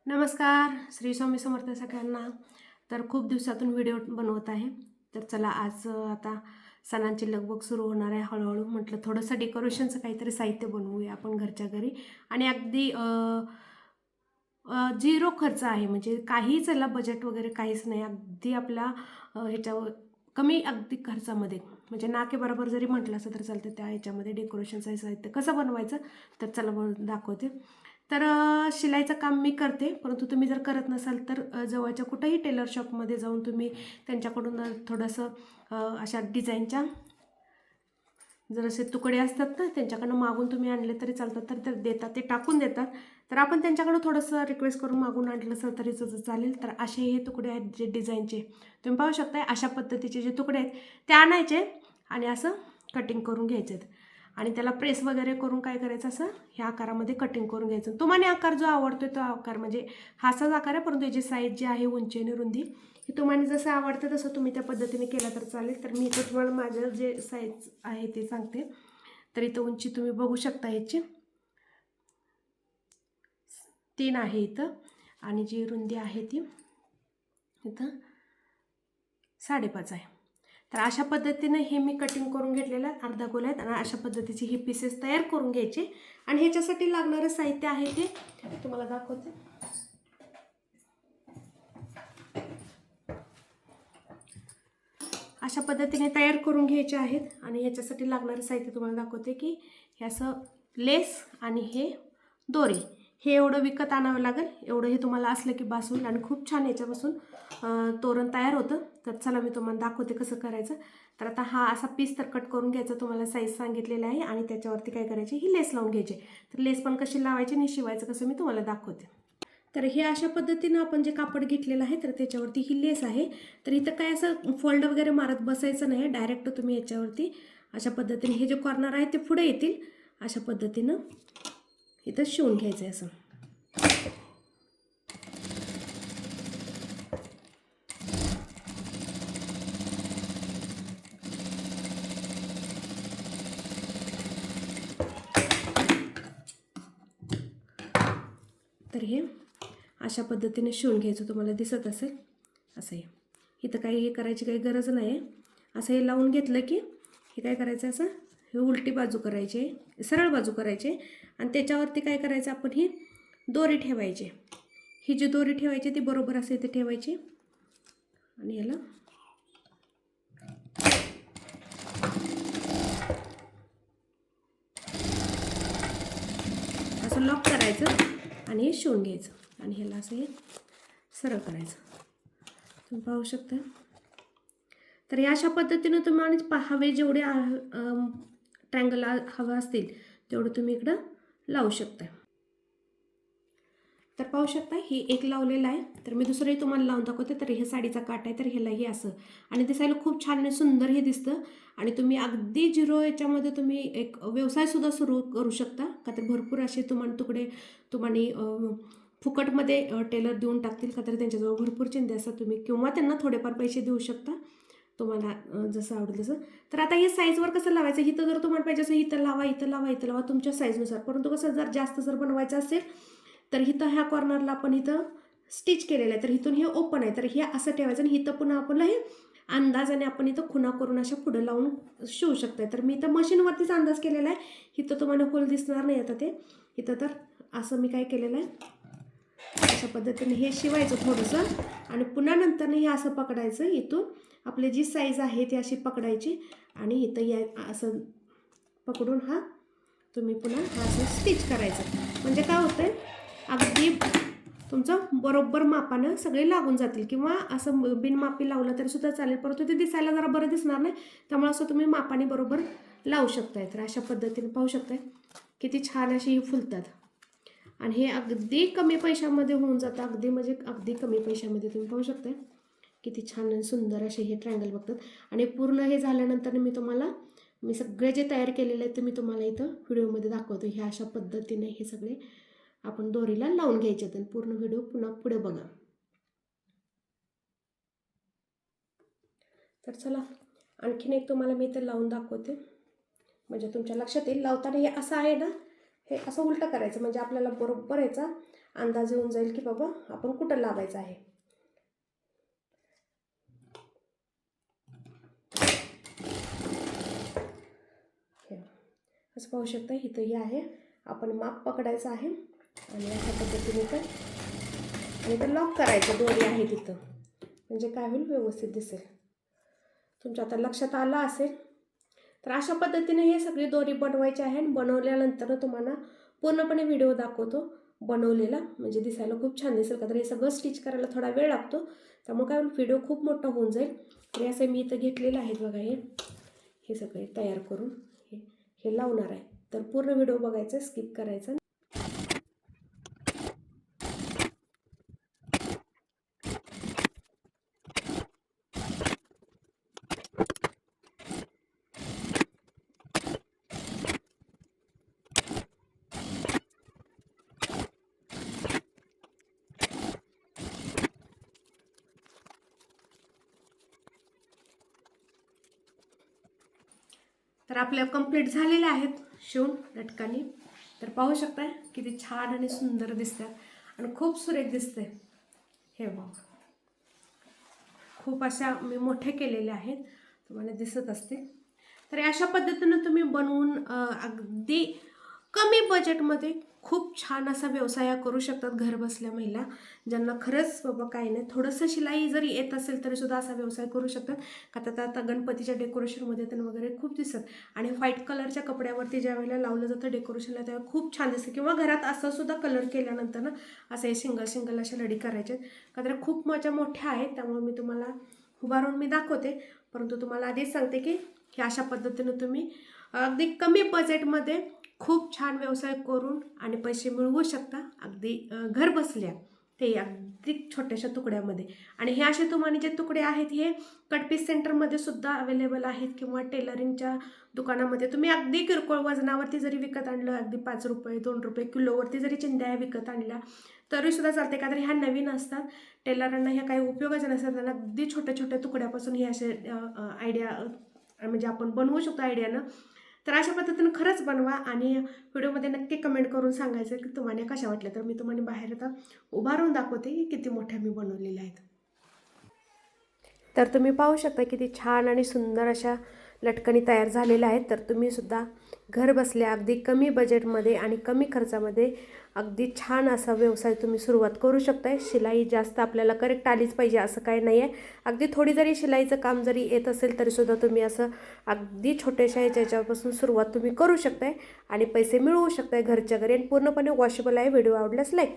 नमस्कार, श्री स्वामी समर्थ सगळ्यांना. तर खूप दिवसातून व्हिडिओ बनवत आहे. तर चला आज आता सणांची लगबग सुरू होणार आहे. हळूहळू म्हटलं थोडंसं डेकोरेशनचं काहीतरी साहित्य बनवूया आपण घरच्या घरी. आणि अगदी झिरो खर्च आहे, म्हणजे काहीच याला बजेट वगैरे काहीच नाही. अगदी आपल्या ह्याच्यावर कमी अगदी खर्चामध्ये, म्हणजे ना की बरोबर जरी म्हटलं असं तर चालतं. त्या ह्याच्यामध्ये डेकोरेशनचं साहित्य कसं बनवायचं तर चला दाखवते. तर शिलाईचं काम मी करते, परंतु तुम्ही जर करत नसाल तर जवळच्या कुठेही टेलर शॉपमध्ये जाऊन तुम्ही त्यांच्याकडून थोडंसं अशा डिझाईनच्या जर असे तुकडे असतात ना, त्यांच्याकडनं मागून तुम्ही आणले तरी चालतात. तर ते देतात, ते टाकून देतात. तर आपण त्यांच्याकडं थोडंसं रिक्वेस्ट करून मागून आणलं असं तरी चालेल. तर असे हे तुकडे आहेत जे डिझाईनचे, तुम्ही पाहू शकता. अशा पद्धतीचे जे तुकडे आहेत ते आणायचे आणि असं कटिंग करून घ्यायचे आणि त्याला प्रेस वगैरे करून काय करायचं, असं ह्या आकारामध्ये कटिंग करून घ्यायचं. तुम्हाला आकार जो आवडतो तो आकार, म्हणजे हा असाच आकार आहे, परंतु याची साईज जी आहे, उंची आणि रुंदी, हे तुम्हाला जसं आवडतं तसं तुम्ही त्या पद्धतीने केला तर चालेल. तर मी इथं तुम्हाला माझं जे साईज आहे ते सांगते. तर इथं उंची तुम्ही बघू शकता, याची 3 आहे इथं, आणि जी रुंदी आहे ती इथं 5.5 आहे. तर अशा पद्धतीने हे मी कटिंग करून घेतलेलं आहे, अर्धा गोल आहेत. आणि अशा पद्धतीचे हे पीसेस तयार करून घ्यायचे. आणि ह्याच्यासाठी लागणारं साहित्य आहे ते तुम्हाला दाखवते. अशा पद्धतीने तयार करून घ्यायचे आहेत. आणि ह्याच्यासाठी लागणारं साहित्य तुम्हाला दाखवते की हे असं लेस आणि हे दोरी, हे एवढं विकत आणावं लागेल. एवढं हे तुम्हाला असलं की बास होईल आणि खूप छान याच्यापासून तोरण तयार होतं. तर चला मी तुम्हाला दाखवते कसं करायचं. तर आता हा असा पीस तर कट करून घ्यायचा, तुम्हाला साईज सांगितलेला आहे. आणि त्याच्यावरती काय करायचे, ही लेस लावून घ्यायची. तर लेस पण कशी लावायची आणि शिवायचं कसं मी तुम्हाला दाखवते. तर हे अशा पद्धतीनं आपण जे कापड घेतलेलं आहे तर त्याच्यावरती ही लेस आहे. तर इथं काय असं फोल्ड वगैरे मारत बसायचं नाही, डायरेक्ट तुम्ही याच्यावरती अशा पद्धतीने हे जे कॉर्नर आहे ते पुढे येतील, अशा पद्धतीनं इथं शिवून घ्यायचं आहे असं. तर हे अशा पद्धतीने शिवून घ्यायचं, तुम्हाला दिसत असेल असं. हे इथं काही हे करायची काही गरज नाही आहे. असं हे लावून घेतलं की हे काय करायचं, असं हे उलटी बाजू करायची, सरळ बाजू करायची. आणि त्याच्यावरती काय करायचं, आपण ही दोरी ठेवायची. ही जी दोरी ठेवायची ती बरोबर असं इथे ठेवायची आणि याला असं लॉक करायचं आणि हे शिवून घ्यायचं. आणि ह्याला असं हे सरळ करायचं, तुम्ही पाहू शकता. तर या अशा पद्धतीनं तुम्ही आणि हवे जेवढे ट्रँगल हवं असतील तेवढं तुम्ही इकडं लावू शकता. तर पाहू शकता ही एक लावलेलं आहे. तर मी दुसरंही तुम्हाला लावून दाखवते. तर हे साडीचा काठ आहे, तर ह्यालाही असं, आणि दिसायला खूप छान आणि सुंदर हे दिसतं. आणि तुम्ही अगदी झिरो याच्यामध्ये तुम्ही एक व्यवसायसुद्धा सुरू करू शकता का. तर भरपूर असे तुम्हाला तुकडे तुम्हाला फुकटमध्ये टेलर देऊन टाकतील का. तर त्यांच्याजवळ भरपूर चिंध्या असतात, तुम्ही किंवा त्यांना थोडेफार पैसे देऊ शकता, तुम्हाला जसं आवडेल तसं. तर आता हे साईजवर कसं लावायचं, इथं जर तुम्हाला पाहिजे असं इथं लावा, इथं लावा, इथं लावा, तुमच्या साईजनुसार. परंतु कसं जर जास्त जर बनवायचं असेल तर इथं ह्या कॉर्नरला आपण इथं स्टिच केलेलं आहे, तर इथून हे ओपन आहे, तर हे असं ठेवायचं. आणि इथं पुन्हा आपल्याला हे अंदाजाने आपण इथं खुणा करून अशा पुढे लावून शिवू शकताय. तर मी इथं मशीनवरतीच अंदाज केलेला आहे. इथं तुम्हाला होल दिसणार नाही आता ते इथं. तर असं मी काय केलेलं आहे, अशा पद्धतीने हे शिवायचं थोडंसं. आणि पुन्हा नंतरने हे असं पकडायचं, इथून आपली जी साईज आहे ती अशी पकडायची. आणि इथं या असं पकडून हा तुम्ही पुन्हा हा असं स्टिच करायचं. म्हणजे काय होतं आहे, अगदी तुमचं बरोबर मापानं सगळे लागून जातील. किंवा असं बिनमापी लावलं तरी सुद्धा चालेल, परंतु ते दिसायला जरा बरं दिसणार नाही, त्यामुळे असं तुम्ही मापाने बरोबर लावू शकताय. तर अशा पद्धतीने पाहू शकताय किती छान अशी ही फुलतात. आणि हे अगदी कमी पैशामध्ये होऊन जातं, अगदी म्हणजे अगदी कमी पैशामध्ये. तुम्ही पाहू शकताय किती छान आणि सुंदर असे हे ट्रायंगल बघतात. आणि पूर्ण हे झाल्यानंतर मी सगळे जे तयार केलेले आहेत ते मी तुम्हाला इथं व्हिडिओमध्ये दाखवतो. हे अशा पद्धतीने हे सगळे आपण दोरीला लावून घ्यायचे. तर पूर्ण व्हिडिओ पुन्हा पुढे बघा. तर चला आणखीन एक तुम्हाला मी इथं लावून दाखवते, म्हणजे तुमच्या लक्षात येईल. लावताना हे असं आहे ना, हे असं उलटं करायचं, म्हणजे आपल्याला बरोबर याचा अंदाज येऊन जाईल की बाबा आपण कुठं लावायचं आहे. असं पाहू शकता इथंही आहे. आपण माप पकडायचं आहे आणि अशा पद्धतीने तर आणि ते लॉक करायचं. दोरी आहे तिथं, म्हणजे काय होईल, व्यवस्थित दिसेल. तुमच्या आता लक्षात आलं असेल. तर अशा पद्धतीने हे सगळी दोरी बनवायची आहे. आणि बनवल्यानंतर तुम्हाला पूर्णपणे व्हिडिओ दाखवतो बनवलेला, म्हणजे दिसायला खूप छान दिसेल. का तर हे सगळं स्टिच करायला थोडा वेळ लागतो, त्यामुळे काय होईल, व्हिडिओ खूप मोठा होऊन जाईल. तर असं मी इथं घेतलेलं आहेत बघा. हे सगळे तयार करून हे लावणार आहे. तर पूर्ण व्हिडिओ बघायचा, स्किप करायचा. तर आपल्या कंप्लीट झालेल्या आहेत शिवून लटकानी. तर पाहू शकताय किती छान आणि सुंदर दिसतात आणि खूप सुरेख दिसते. हे बघ, खूप अशा मी मोठे केलेले आहेत, तुम्हाला दिसत असतील. तर अशा पद्धतीनं तुम्ही बनवून अगदी कमी बजेटमध्ये खूप छान असा व्यवसाय करू शकतात घर बसल्या महिला, ज्यांना खरंच बाबा काही नाही, थोडंसं शिलाई जरी येत असेल तरी सुद्धा असा व्यवसाय करू शकतात. का तर आता गणपतीच्या डेकोरेशनमध्ये तर वगैरे खूप दिसत. आणि व्हाईट कलरच्या कपड्यावरती ज्या वेळेला लावलं जातं डेकोरेशनला त्यावेळेला खूप छान दिसतं. किंवा घरात असं सुद्धा कलर केल्यानंतर ना असं हे सिंगल अशा लडी करायचे. का तर खूप माझ्या मोठ्या आहेत, त्यामुळे मी तुम्हाला उभारून मी दाखवते. परंतु तुम्हाला आधीच सांगते की अशा पद्धतीनं तुम्ही अगदी कमी बजेटमध्ये खूप छान व्यवसाय करून आणि पैसे मिळवू शकता, अगदी घर बसल्या, ते अगदी छोट्याशा तुकड्यामध्ये. आणि हे असे तुम्हाला जे तुकडे आहेत हे कटपीस सेंटरमध्ये सुद्धा अवेलेबल आहेत, किंवा टेलरिंगच्या दुकानामध्ये तुम्ही अगदी किरकोळ वजनावरती जरी विकत आणलं, अगदी 5 रुपये 2 रुपये किलोवरती जरी चिंध्या विकत आणल्या तरीसुद्धा चालते. का तर ह्या नवीन असतात, टेलरांना ह्या काही उपयोगाच्या नसतात. त्यांना अगदी छोट्या छोट्या तुकड्यापासून हे असे आयडिया म्हणजे आपण बनवू शकतो आयडियानं. तर अशा पद्धतीनं खरंच बनवा आणि व्हिडिओमध्ये नक्की कमेंट करून सांगायचं की तुम्हाला कशा वाटल्या. तर मी तुम्हाला बाहेर आता उभारून दाखवते की किती मोठ्या मी बनवलेल्या आहेत. तर तुम्ही पाहू शकता किती छान आणि सुंदर अशा लटकनी तयार झालेल्या आहेत. तर तुम्ही सुद्धा घर बसल्या अगदी कमी बजेटमध्ये आणि कमी खर्चामध्ये अगदी छान असा व्यवसाय तुम्ही सुरुवात करू शकताय. शिलाई जास्त आपल्याला करेक्ट आलीच पाहिजे असं काही नाही आहे. अगदी थोडी जरी शिलाईचं काम जरी येत असेल तरीसुद्धा तुम्ही असं अगदी छोट्याशा ह्याच्यापासून सुरुवात तुम्ही करू शकताय आणि पैसे मिळवू शकताय घरच्या घरी. आणि पूर्णपणे वॉशेबल आहे. व्हिडिओ आवडल्यास लाईक